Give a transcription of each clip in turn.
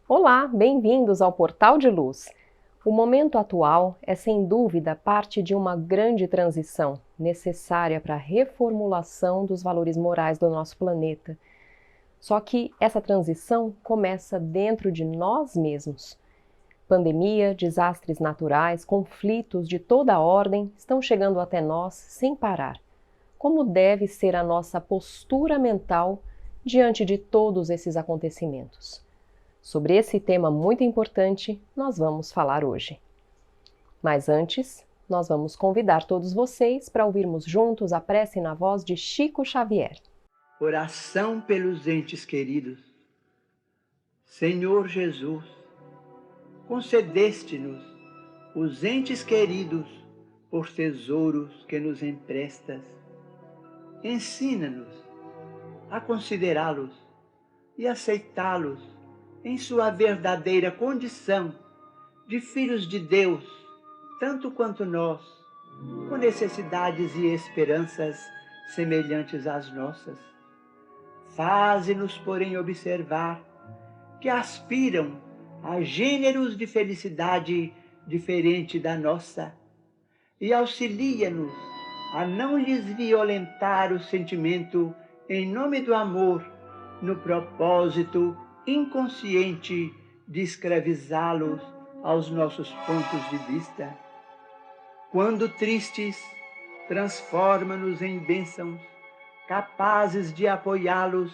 Olá, bem-vindos ao Portal de Luz. O momento atual é, sem dúvida, parte de uma grande transição necessária para a reformulação dos valores morais do nosso planeta. Só que essa transição começa dentro de nós mesmos. Pandemia, desastres naturais, conflitos de toda a ordem estão chegando até nós sem parar. Como deve ser a nossa postura mental diante de todos esses acontecimentos? Sobre esse tema muito importante, nós vamos falar hoje. Mas antes, nós vamos convidar todos vocês para ouvirmos juntos a prece na voz de Chico Xavier. Oração pelos entes queridos. Senhor Jesus, concedeste-nos os entes queridos por tesouros que nos emprestas. Ensina-nos a considerá-los e aceitá-los em sua verdadeira condição de filhos de Deus, tanto quanto nós, com necessidades e esperanças semelhantes às nossas. Faze-nos, porém, observar que aspiram a gêneros de felicidade diferente da nossa e auxilia-nos a não lhes violentar o sentimento em nome do amor, no propósito inconsciente de escravizá-los aos nossos pontos de vista. Quando tristes, transforma-nos em bênçãos, capazes de apoiá-los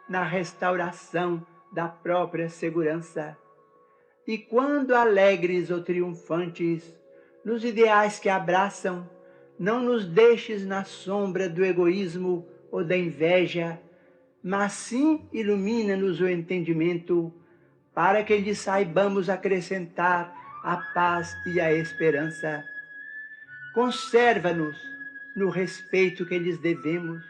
na restauração da própria segurança. E quando alegres ou triunfantes, nos ideais que abraçam, não nos deixes na sombra do egoísmo ou da inveja, mas sim ilumina-nos o entendimento, para que lhes saibamos acrescentar a paz e a esperança. Conserva-nos no respeito que lhes devemos,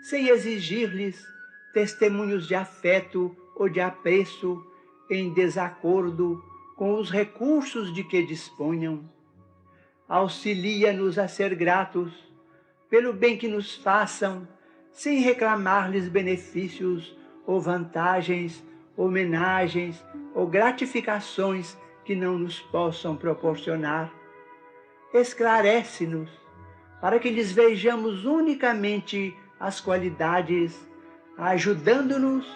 sem exigir-lhes testemunhos de afeto ou de apreço em desacordo com os recursos de que disponham. Auxilia-nos a ser gratos pelo bem que nos façam, sem reclamar-lhes benefícios ou vantagens, homenagens ou gratificações que não nos possam proporcionar. Esclarece-nos para que lhes vejamos unicamente as qualidades, ajudando-nos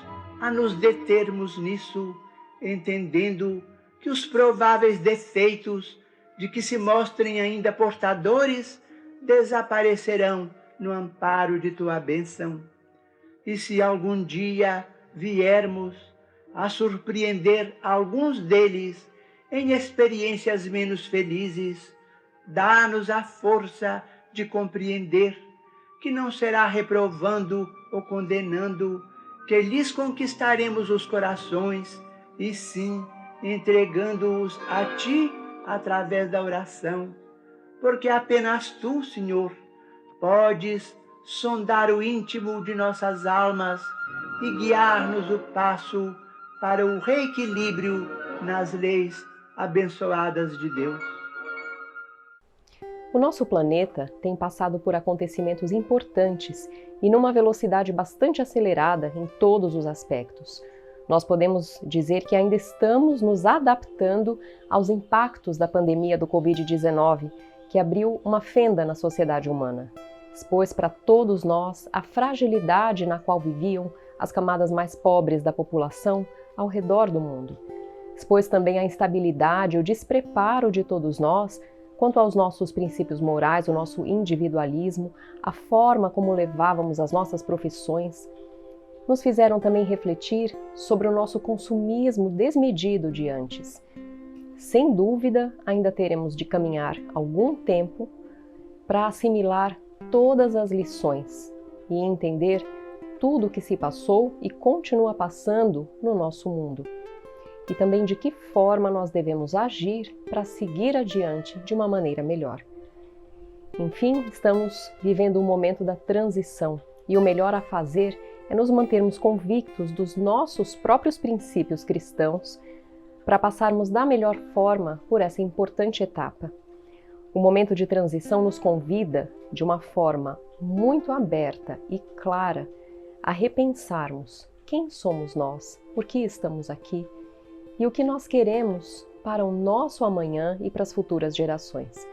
a nos determos nisso, entendendo que os prováveis defeitos de que se mostrem ainda portadores desaparecerão no amparo de tua bênção. E se algum dia viermos a surpreender alguns deles em experiências menos felizes, dá-nos a força de compreender que não será reprovando ou condenando que lhes conquistaremos os corações, e sim entregando-os a ti através da oração, porque apenas tu, Senhor, podes sondar o íntimo de nossas almas e guiar-nos o passo para o reequilíbrio nas leis abençoadas de Deus. O nosso planeta tem passado por acontecimentos importantes e numa velocidade bastante acelerada em todos os aspectos. Nós podemos dizer que ainda estamos nos adaptando aos impactos da pandemia do Covid-19, que abriu uma fenda na sociedade humana. Expôs para todos nós a fragilidade na qual viviam as camadas mais pobres da população ao redor do mundo. Expôs também a instabilidade e o despreparo de todos nós quanto aos nossos princípios morais, o nosso individualismo, a forma como levávamos as nossas profissões. Nos fizeram também refletir sobre o nosso consumismo desmedido de antes. Sem dúvida, ainda teremos de caminhar algum tempo para assimilar todas as lições e entender tudo o que se passou e continua passando no nosso mundo. E também de que forma nós devemos agir para seguir adiante de uma maneira melhor. Enfim, estamos vivendo um momento da transição e o melhor a fazer é nos mantermos convictos dos nossos próprios princípios cristãos para passarmos da melhor forma por essa importante etapa. O momento de transição nos convida, de uma forma muito aberta e clara, a repensarmos quem somos nós, por que estamos aqui, e o que nós queremos para o nosso amanhã e para as futuras gerações.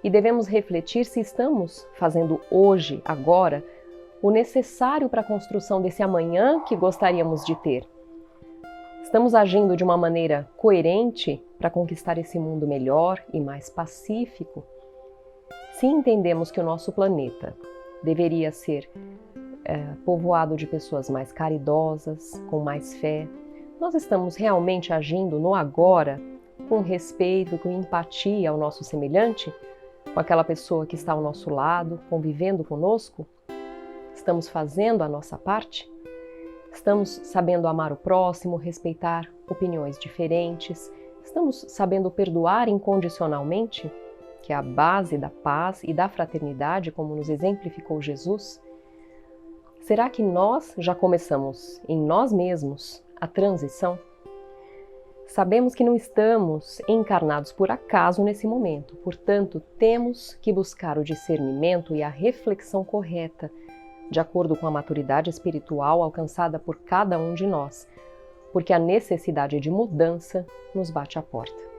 E devemos refletir se estamos fazendo hoje, agora, o necessário para a construção desse amanhã que gostaríamos de ter. Estamos agindo de uma maneira coerente para conquistar esse mundo melhor e mais pacífico? Se entendemos que o nosso planeta deveria ser povoado de pessoas mais caridosas, com mais fé, nós estamos realmente agindo no agora, com respeito, com empatia ao nosso semelhante, com aquela pessoa que está ao nosso lado, convivendo conosco? Estamos fazendo a nossa parte? Estamos sabendo amar o próximo, respeitar opiniões diferentes? Estamos sabendo perdoar incondicionalmente, que é a base da paz e da fraternidade, como nos exemplificou Jesus? Será que nós já começamos em nós mesmos a transição? Sabemos que não estamos encarnados por acaso nesse momento, portanto, temos que buscar o discernimento e a reflexão correta, de acordo com a maturidade espiritual alcançada por cada um de nós, porque a necessidade de mudança nos bate à porta.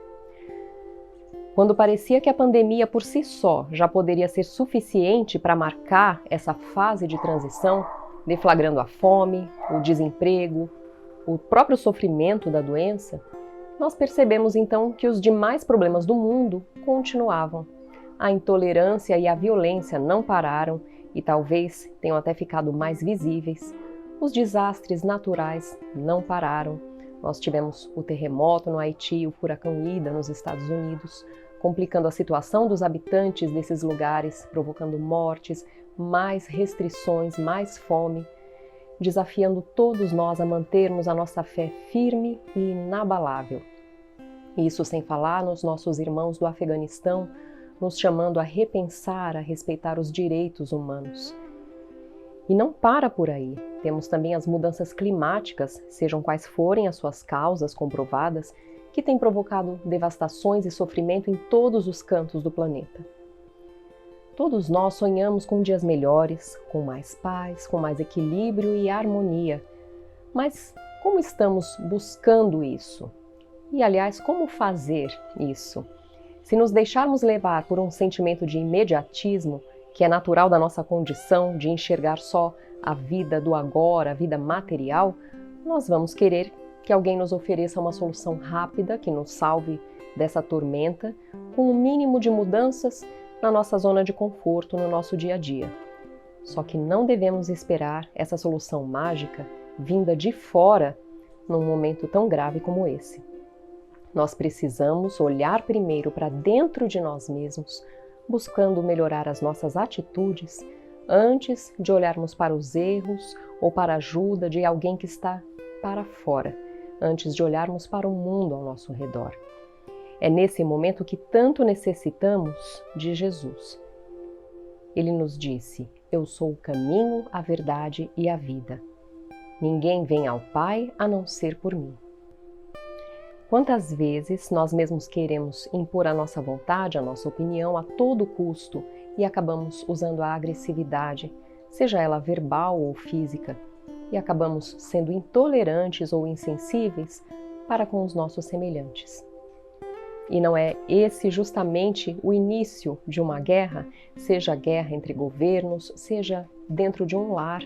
Quando parecia que a pandemia por si só já poderia ser suficiente para marcar essa fase de transição, deflagrando a fome, o desemprego, o próprio sofrimento da doença, nós percebemos então que os demais problemas do mundo continuavam. A intolerância e a violência não pararam e talvez tenham até ficado mais visíveis. Os desastres naturais não pararam. Nós tivemos o terremoto no Haiti, o furacão Ida nos Estados Unidos, complicando a situação dos habitantes desses lugares, provocando mortes, mais restrições, mais fome, desafiando todos nós a mantermos a nossa fé firme e inabalável. Isso sem falar nos nossos irmãos do Afeganistão, nos chamando a repensar, a respeitar os direitos humanos. E não para por aí. Temos também as mudanças climáticas, sejam quais forem as suas causas comprovadas, que têm provocado devastações e sofrimento em todos os cantos do planeta. Todos nós sonhamos com dias melhores, com mais paz, com mais equilíbrio e harmonia. Mas como estamos buscando isso? E, aliás, como fazer isso? Se nos deixarmos levar por um sentimento de imediatismo, que é natural da nossa condição de enxergar só a vida do agora, a vida material, nós vamos querer que alguém nos ofereça uma solução rápida que nos salve dessa tormenta, com o mínimo de mudanças na nossa zona de conforto, no nosso dia a dia. Só que não devemos esperar essa solução mágica vinda de fora num momento tão grave como esse. Nós precisamos olhar primeiro para dentro de nós mesmos, buscando melhorar as nossas atitudes, antes de olharmos para os erros ou para a ajuda de alguém que está para fora, antes de olharmos para o mundo ao nosso redor. É nesse momento que tanto necessitamos de Jesus. Ele nos disse: "Eu sou o caminho, a verdade e a vida. Ninguém vem ao Pai a não ser por mim." Quantas vezes nós mesmos queremos impor a nossa vontade, a nossa opinião a todo custo e acabamos usando a agressividade, seja ela verbal ou física, e acabamos sendo intolerantes ou insensíveis para com os nossos semelhantes. E não é esse justamente o início de uma guerra, seja a guerra entre governos, seja dentro de um lar.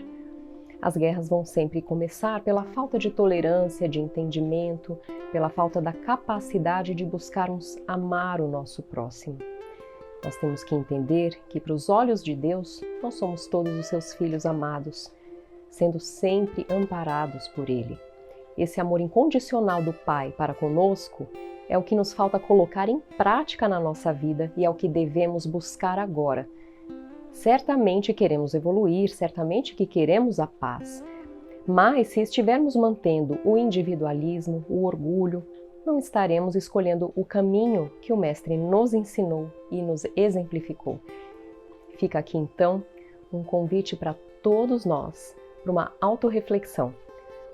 As guerras vão sempre começar pela falta de tolerância, de entendimento, pela falta da capacidade de buscarmos amar o nosso próximo. Nós temos que entender que, para os olhos de Deus, nós somos todos os seus filhos amados, sendo sempre amparados por Ele. Esse amor incondicional do Pai para conosco é o que nos falta colocar em prática na nossa vida e é o que devemos buscar agora. Certamente queremos evoluir, certamente que queremos a paz, mas se estivermos mantendo o individualismo, o orgulho, não estaremos escolhendo o caminho que o Mestre nos ensinou e nos exemplificou. Fica aqui então um convite para todos nós, para uma autorreflexão.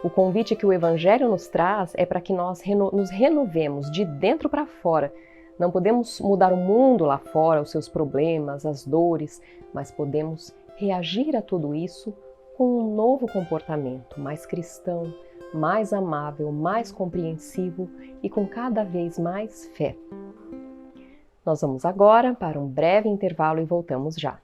O convite que o Evangelho nos traz é para que nós nos renovemos de dentro para fora. Não podemos mudar o mundo lá fora, os seus problemas, as dores, mas podemos reagir a tudo isso com um novo comportamento, mais cristão, mais amável, mais compreensivo e com cada vez mais fé. Nós vamos agora para um breve intervalo e voltamos já.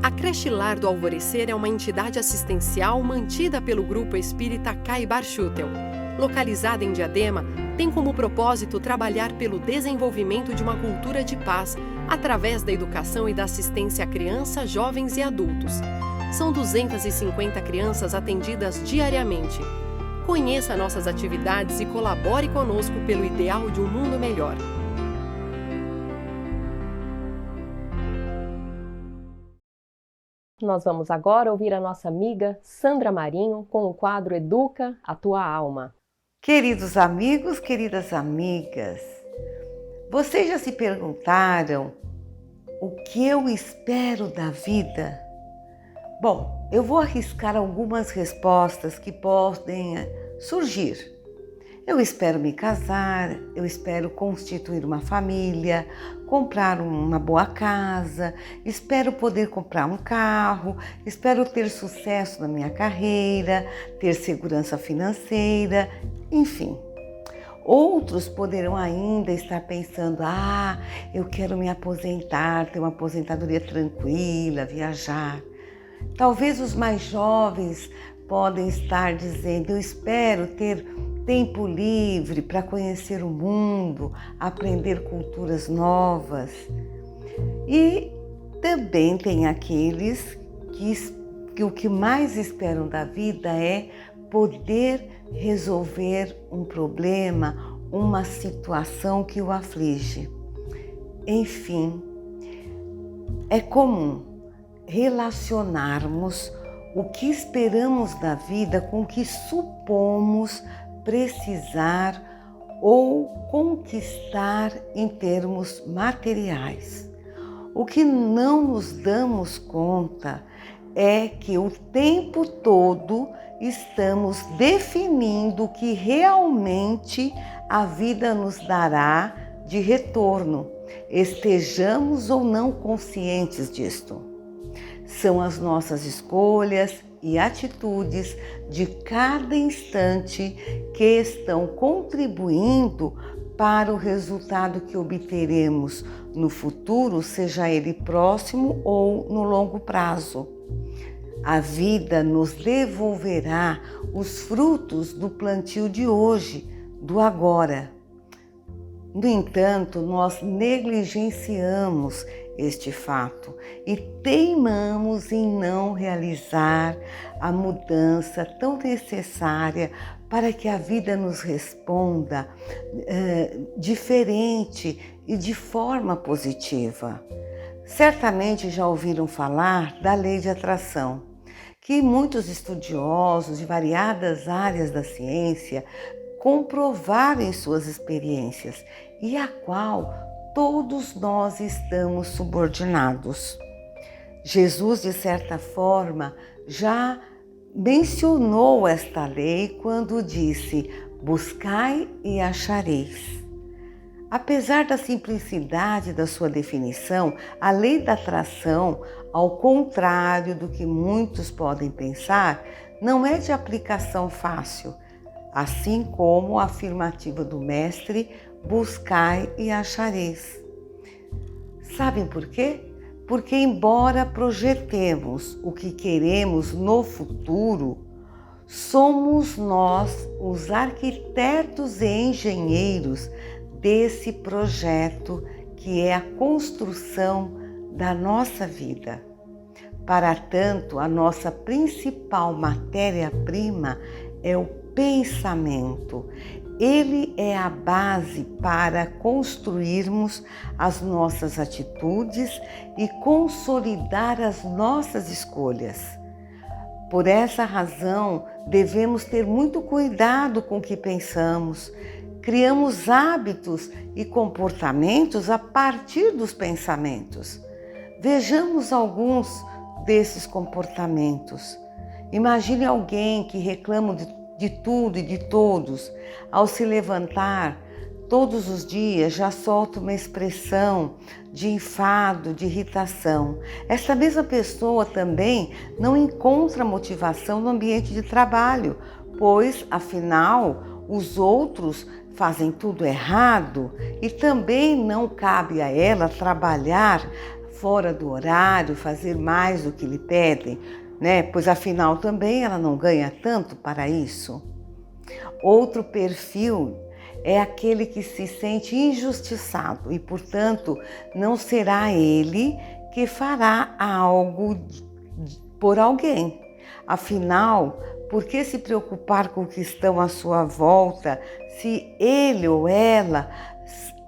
A Creche Lar do Alvorecer é uma entidade assistencial mantida pelo Grupo Espírita Caibar Schutel. Localizada em Diadema, tem como propósito trabalhar pelo desenvolvimento de uma cultura de paz através da educação e da assistência a crianças, jovens e adultos. São 250 crianças atendidas diariamente. Conheça nossas atividades e colabore conosco pelo ideal de um mundo melhor. Nós vamos agora ouvir a nossa amiga Sandra Marinho com o quadro Educa a Tua Alma. Queridos amigos, queridas amigas, vocês já se perguntaram o que eu espero da vida? Bom, eu vou arriscar algumas respostas que podem surgir. Eu espero me casar, eu espero constituir uma família, comprar uma boa casa, espero poder comprar um carro, espero ter sucesso na minha carreira, ter segurança financeira, enfim. Outros poderão ainda estar pensando: eu quero me aposentar, ter uma aposentadoria tranquila, viajar. Talvez os mais jovens podem estar dizendo: eu espero ter tempo livre para conhecer o mundo, aprender culturas novas. E também tem aqueles que o que mais esperam da vida é poder resolver um problema, uma situação que o aflige. Enfim, é comum relacionarmos o que esperamos da vida com o que supomos precisar ou conquistar em termos materiais. O que não nos damos conta é que o tempo todo estamos definindo o que realmente a vida nos dará de retorno, estejamos ou não conscientes disto. São as nossas escolhas e atitudes de cada instante que estão contribuindo para o resultado que obteremos no futuro, seja ele próximo ou no longo prazo. A vida nos devolverá os frutos do plantio de hoje, do agora. No entanto, nós negligenciamos este fato e teimamos em não realizar a mudança tão necessária para que a vida nos responda diferente e de forma positiva. Certamente já ouviram falar da lei de atração, que muitos estudiosos de variadas áreas da ciência comprovaram em suas experiências e a qual todos nós estamos subordinados. Jesus, de certa forma, já mencionou esta lei quando disse: buscai e achareis. Apesar da simplicidade da sua definição, a lei da atração, ao contrário do que muitos podem pensar, não é de aplicação fácil, assim como a afirmativa do mestre: buscai e achareis. Sabem por quê? Porque embora projetemos o que queremos no futuro, somos nós os arquitetos e engenheiros desse projeto que é a construção da nossa vida. Para tanto, a nossa principal matéria-prima é o pensamento. Ele é a base para construirmos as nossas atitudes e consolidar as nossas escolhas. Por essa razão, devemos ter muito cuidado com o que pensamos. Criamos hábitos e comportamentos a partir dos pensamentos. Vejamos alguns desses comportamentos. Imagine alguém que reclama de tudo e de todos. Ao se levantar todos os dias, já solta uma expressão de enfado, de irritação. Essa mesma pessoa também não encontra motivação no ambiente de trabalho, pois, afinal, os outros fazem tudo errado e também não cabe a ela trabalhar fora do horário, fazer mais do que lhe pedem, pois afinal também ela não ganha tanto para isso. Outro perfil é aquele que se sente injustiçado e, portanto, não será ele que fará algo por alguém. Afinal, por que se preocupar com o que estão à sua volta se ele ou ela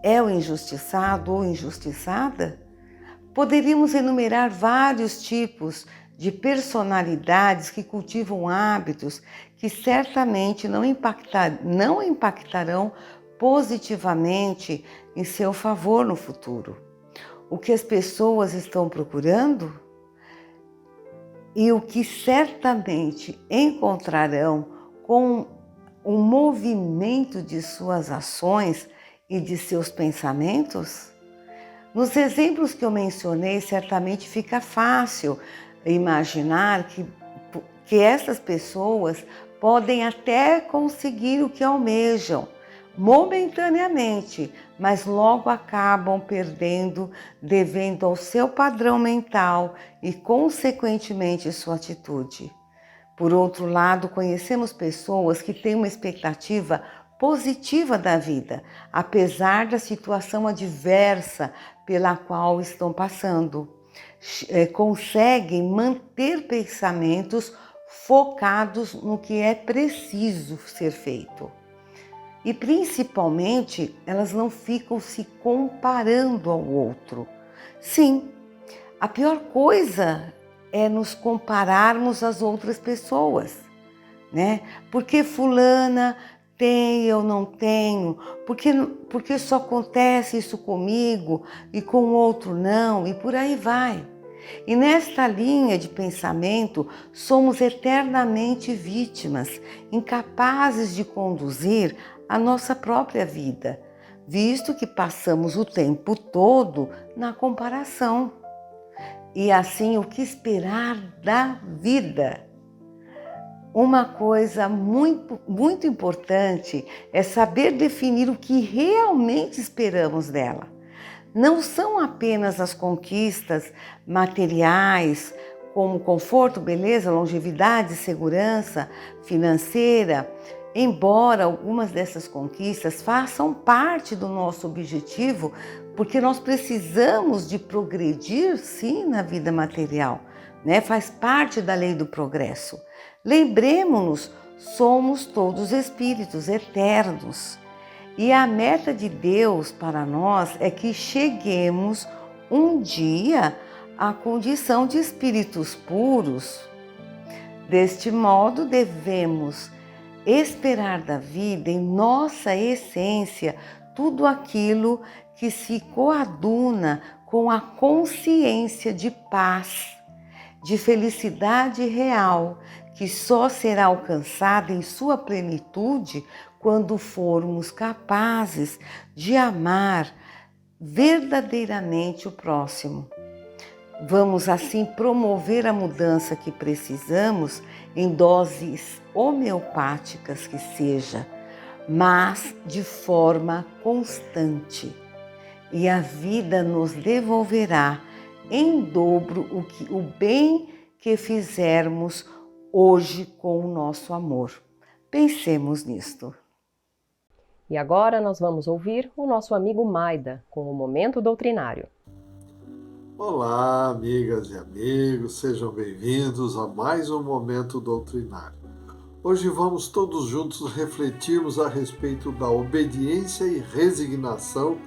é o injustiçado ou injustiçada? Poderíamos enumerar vários tipos de personalidades que cultivam hábitos que certamente não impactarão positivamente em seu favor no futuro. O que as pessoas estão procurando e o que certamente encontrarão com o movimento de suas ações e de seus pensamentos? Nos exemplos que eu mencionei, certamente fica fácil imaginar que essas pessoas podem até conseguir o que almejam, momentaneamente, mas logo acabam perdendo, devendo ao seu padrão mental e, consequentemente, sua atitude. Por outro lado, conhecemos pessoas que têm uma expectativa positiva da vida, apesar da situação adversa pela qual estão passando. Conseguem manter pensamentos focados no que é preciso ser feito. E principalmente, elas não ficam se comparando ao outro. Sim, a pior coisa é nos compararmos às outras pessoas, né? Porque fulana tem, eu não tenho, porque só acontece isso comigo e com o outro não, e por aí vai. E nesta linha de pensamento, somos eternamente vítimas, incapazes de conduzir a nossa própria vida, visto que passamos o tempo todo na comparação. E assim, o que esperar da vida? Uma coisa muito importante é saber definir o que realmente esperamos dela. Não são apenas as conquistas materiais, como conforto, beleza, longevidade, segurança financeira, embora algumas dessas conquistas façam parte do nosso objetivo, porque nós precisamos de progredir, sim, na vida material, né? Faz parte da lei do progresso. Lembremos-nos, somos todos espíritos eternos. E a meta de Deus para nós é que cheguemos um dia à condição de espíritos puros. Deste modo, devemos esperar da vida, em nossa essência, tudo aquilo que se coaduna com a consciência de paz, de felicidade real, que só será alcançada em sua plenitude quando formos capazes de amar verdadeiramente o próximo. Vamos assim promover a mudança que precisamos em doses homeopáticas que seja, mas de forma constante. E a vida nos devolverá em dobro o bem que fizermos hoje com o nosso amor. Pensemos nisto. E agora nós vamos ouvir o nosso amigo Maida com o Momento Doutrinário. Olá, amigas e amigos, sejam bem-vindos a mais um Momento Doutrinário. Hoje vamos todos juntos refletirmos a respeito da obediência e resignação,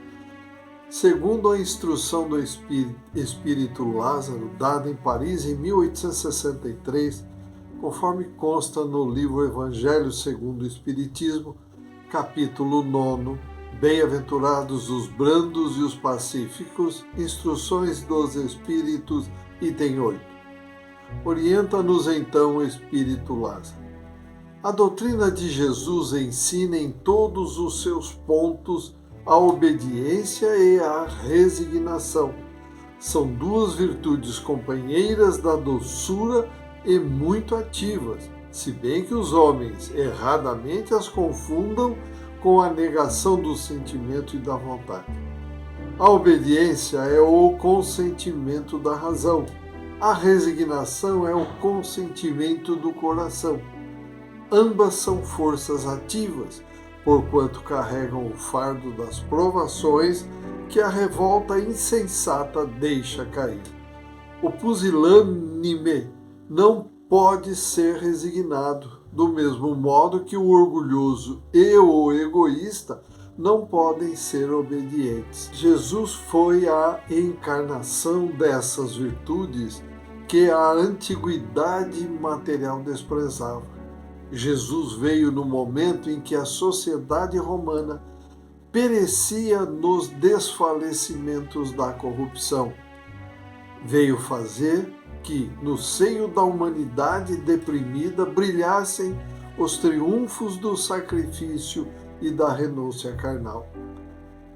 segundo a instrução do Espírito Lázaro, dada em Paris em 1863, conforme consta no livro Evangelho segundo o Espiritismo, capítulo 9, Bem-aventurados os brandos e os pacíficos, Instruções dos Espíritos, item 8. Orienta-nos então o Espírito Lázaro. A doutrina de Jesus ensina em todos os seus pontos a obediência e a resignação. São duas virtudes companheiras da doçura e muito ativas, se bem que os homens erradamente as confundam com a negação do sentimento e da vontade. A obediência é o consentimento da razão. A resignação é o consentimento do coração. Ambas são forças ativas, porquanto carregam o fardo das provações que a revolta insensata deixa cair. O pusilânime não pode ser resignado, do mesmo modo que o orgulhoso e o egoísta não podem ser obedientes. Jesus foi a encarnação dessas virtudes que a antiguidade material desprezava. Jesus veio no momento em que a sociedade romana perecia nos desfalecimentos da corrupção. Veio fazer que, no seio da humanidade deprimida, brilhassem os triunfos do sacrifício e da renúncia carnal.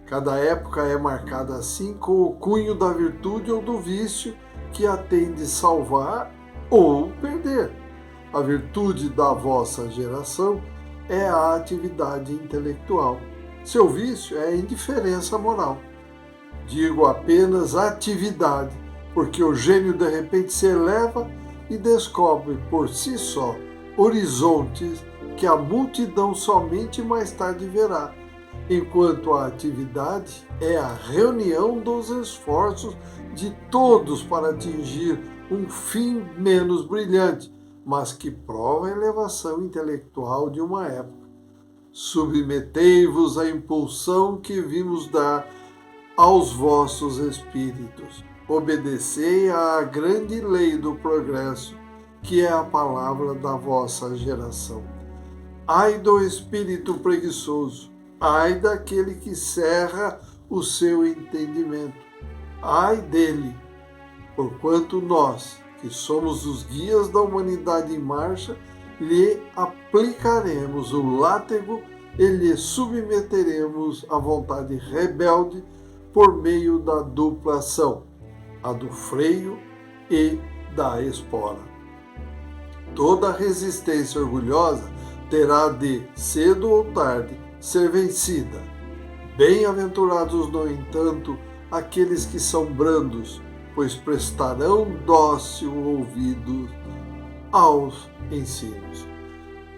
Cada época é marcada assim com o cunho da virtude ou do vício que a tem de salvar ou perder. A virtude da vossa geração é a atividade intelectual. Seu vício é a indiferença moral. Digo apenas atividade, porque o gênio de repente se eleva e descobre por si só horizontes que a multidão somente mais tarde verá, enquanto a atividade é a reunião dos esforços de todos para atingir um fim menos brilhante, mas que prova a elevação intelectual de uma época. Submetei-vos à impulsão que vimos dar aos vossos espíritos. Obedecei à grande lei do progresso, que é a palavra da vossa geração. Ai do espírito preguiçoso, ai daquele que cerra o seu entendimento, ai dele, porquanto nós, que somos os guias da humanidade em marcha, lhe aplicaremos o látego e lhe submeteremos à vontade rebelde por meio da dupla ação, a do freio e da espora. Toda resistência orgulhosa terá de, cedo ou tarde, ser vencida. Bem-aventurados, no entanto, aqueles que são brandos, pois prestarão dócil ouvido aos ensinos.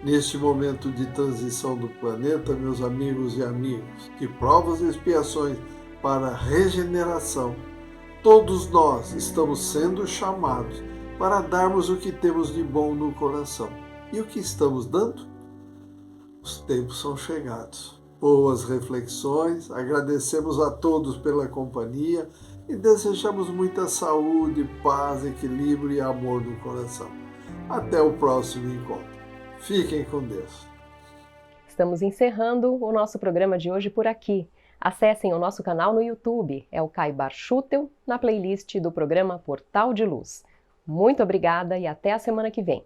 Neste momento de transição do planeta, meus amigos e amigas, de provas e expiações para a regeneração, todos nós estamos sendo chamados para darmos o que temos de bom no coração. E o que estamos dando? Os tempos são chegados. Boas reflexões, agradecemos a todos pela companhia e desejamos muita saúde, paz, equilíbrio e amor no coração. Até o próximo encontro. Fiquem com Deus. Estamos encerrando o nosso programa de hoje por aqui. Acessem o nosso canal no YouTube, é o Kai Barschuttel, na playlist do programa Portal de Luz. Muito obrigada e até a semana que vem.